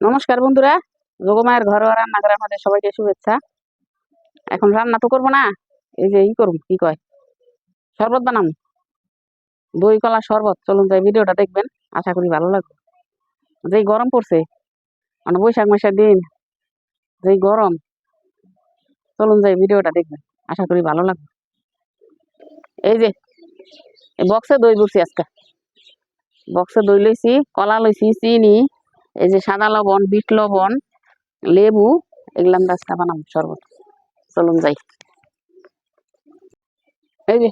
নমস্কার বন্ধুরা, যোগমায়ের ঘরোয়া রান্নাঘরে আমাদের সবাইকে শুভেচ্ছা। এখন রান্না তো করবো না, এই যে করুন কি কয় শরবত বানাম, দই কলা শরবত। চলুন যাই, ভিডিওটা দেখবেন, আশা করি ভালো লাগবে। যেই গরম পড়ছে, মানে বৈশাখ মাসের দিন, যেই গরম, চলুন যাই ভিডিওটা দেখবেন, আশা করি ভালো লাগবে। এই যে বক্সে দই ভরছি, আজকে বক্সে দই লইছি, কলা লইছি, চিনি, এই যে সাদা লবণ, বিট লবণ, লেবু, এগুলাম আজকে বানাম শরবত। চলুন যাই। এই যে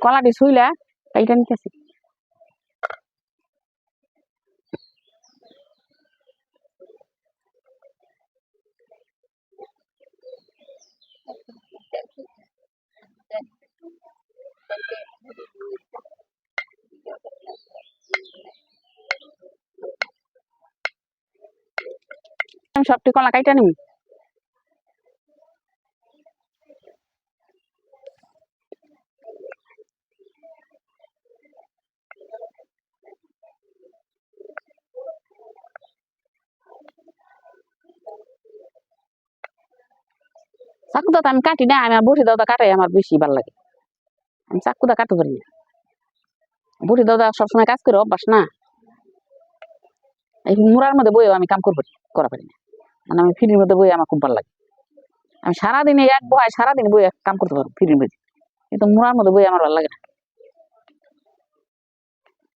কলাটি শুইলা এইটা নিতেছি। আমি সবটি কলা কাইটা নিই। চাকুদা তো আমি কাটি না, আমি বটি দাও কাটাই আমার বেশি ভালো লাগে। আমি চাকুদা কাটতে পারি না, বটি দাও সবসময় কাজ করে অভ্যাস না। এই মুড়ার মধ্যে বইও আমি কাম করা পারি না, মানে আমি ফ্রির মধ্যে বই আমার খুব ভালো লাগে। আমি সারাদিনে এক বহায় সারাদিন বই কাম করতে পারবো ফ্রির মধ্যে, কিন্তু মুড়ার মধ্যে বই আমার ভালো লাগে না।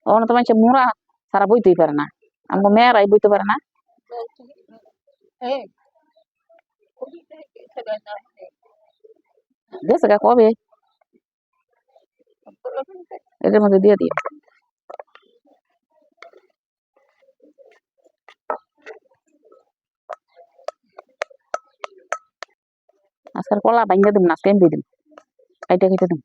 তখন তো মানুষ মুড়া সারা বইতেই পারে না, আমাকে মেয়েরাই বইতে পারে না। গেছে গা কবে, এদের মধ্যে দিয়ে দিই। আজকাল কলা ভাঙ্গা দিম না, আজকে এমনি দিম, কাইটা কেটে দিম।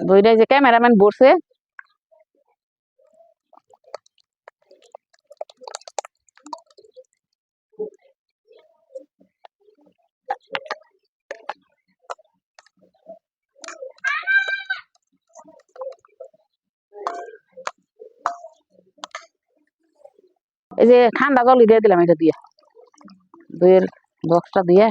দইটাই যে ক্যামেরাম্যান বসে, এই যে ঠান্ডা জলই দিয়ে দিলাম, এটা দিয়ে দইয়ের বক্সটা দিয়ে।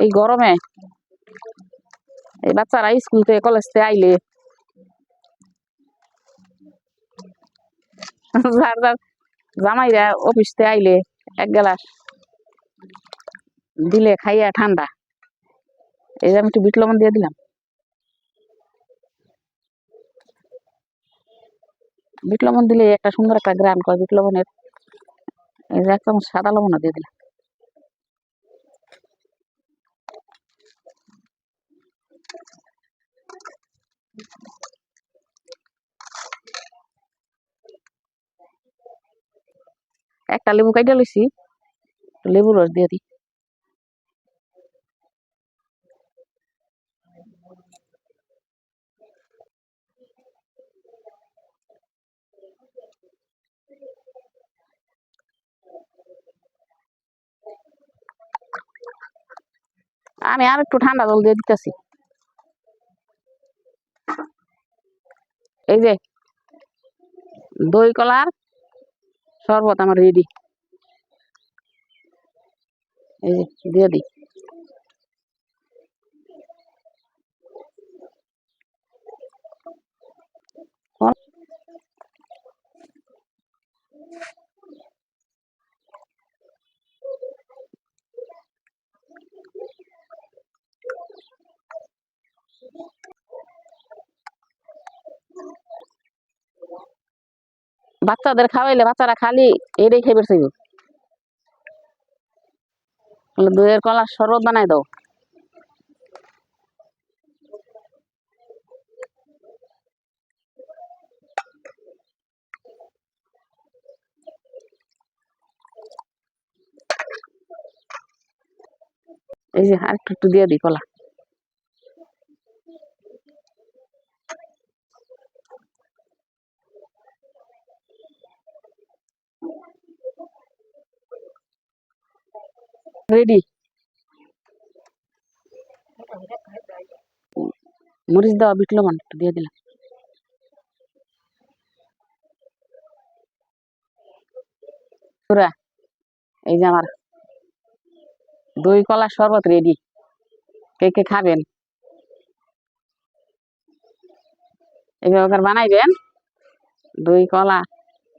এই গরমে এই বাচ্চারা স্কুল থেকে কলেজ থেকে আইলে যার যার জামাইরা অফিস থেকে আইলে এক গ্লাস দিলে খাইয়া ঠান্ডা। এই যে আমি একটু বিট লবণ দিয়ে দিলাম, বিট লবণ দিলে একটা সুন্দর একটা গ্রান করে বিট লবণের। এই যে এক চামচ সাদা লবণও দিয়ে দিলাম। একটা লেবু কাইটা লইছি, লেবুর রস দিয়ে দিই। আমি আর একটু ঠান্ডা জল দিয়ে দিতেছি। এই যে দই কলার শরবত আমার রেডি, এই যে দিয়ে দিই। বাচ্চাদের খাওয়াইলে বাচ্চারা খালি এটাই খাইবে চাইব। দইয়ের কলার শরবত বানাই দাও। এই যে আর একটু একটু দিয়ে দিই কলা। রেডি। মরিচ দেওয়া বিট লবণ একটু দিয়ে দিলাম। পুরা এই যে আমার দই কলা শরবত রেডি। কে কে খাবেন এইভাবে বানাইবেন। দই কলা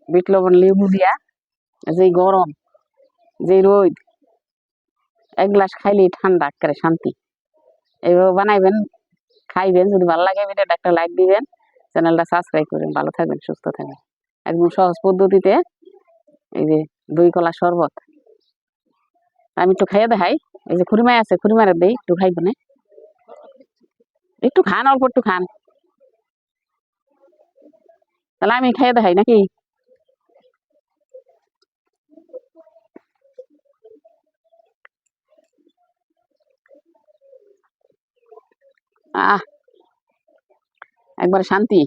বিট লবণ লেবু দিয়া, যেই গরম যেই রোদ, এক গ্লাস খাইলেই ঠান্ডা করে শান্তি। এইভাবে বানাইবেন, খাইবেন। যদি ভালো লাগে ভিডিওটা একটা লাইক দিবেন, চ্যানেলটা সাবস্ক্রাইব করবেন। ভালো থাকবেন, সুস্থ থাকবেন। একদম সহজ পদ্ধতিতে এই যে দই কলা শরবত আমি একটু খাইয়ে দেখাই। এই যে খুরিমাই আছে, খুরিমারে দেই একটু খাইবেন। একটু খান, অল্প একটু খান। তাহলে আমি খাইয়ে দেখাই নাকি? আহ একবার শান্তি।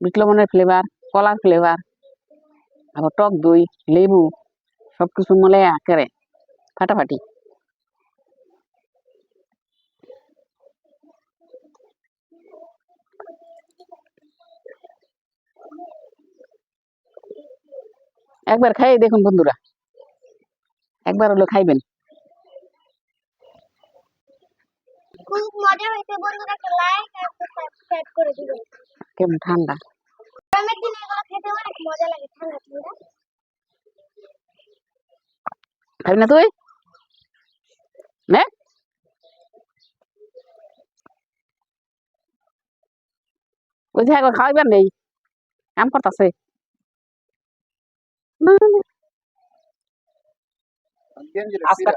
বিট লবণের ফ্লেভার, কলার ফ্লেভার, আবার টক দই, লেবু সবকিছু মিলে একেবারে ফাটাফাটি। একবার খাই দেখুন বন্ধুরা, একবার হলো খাইবেন। খুব মজা হয়েছে বন্ধুরা, একটা লাইক আর সাবস্ক্রাইব করে দিবেন। কেমন ঠান্ডা, গরমের দিনে এগুলো খেতে অনেক মজা লাগে, ঠান্ডা ঠান্ডা। খাবি না তুই? হ্যাঁ, ওই যে একবার খাওয়াইবেন নেই, কাম করতেছে। আজকে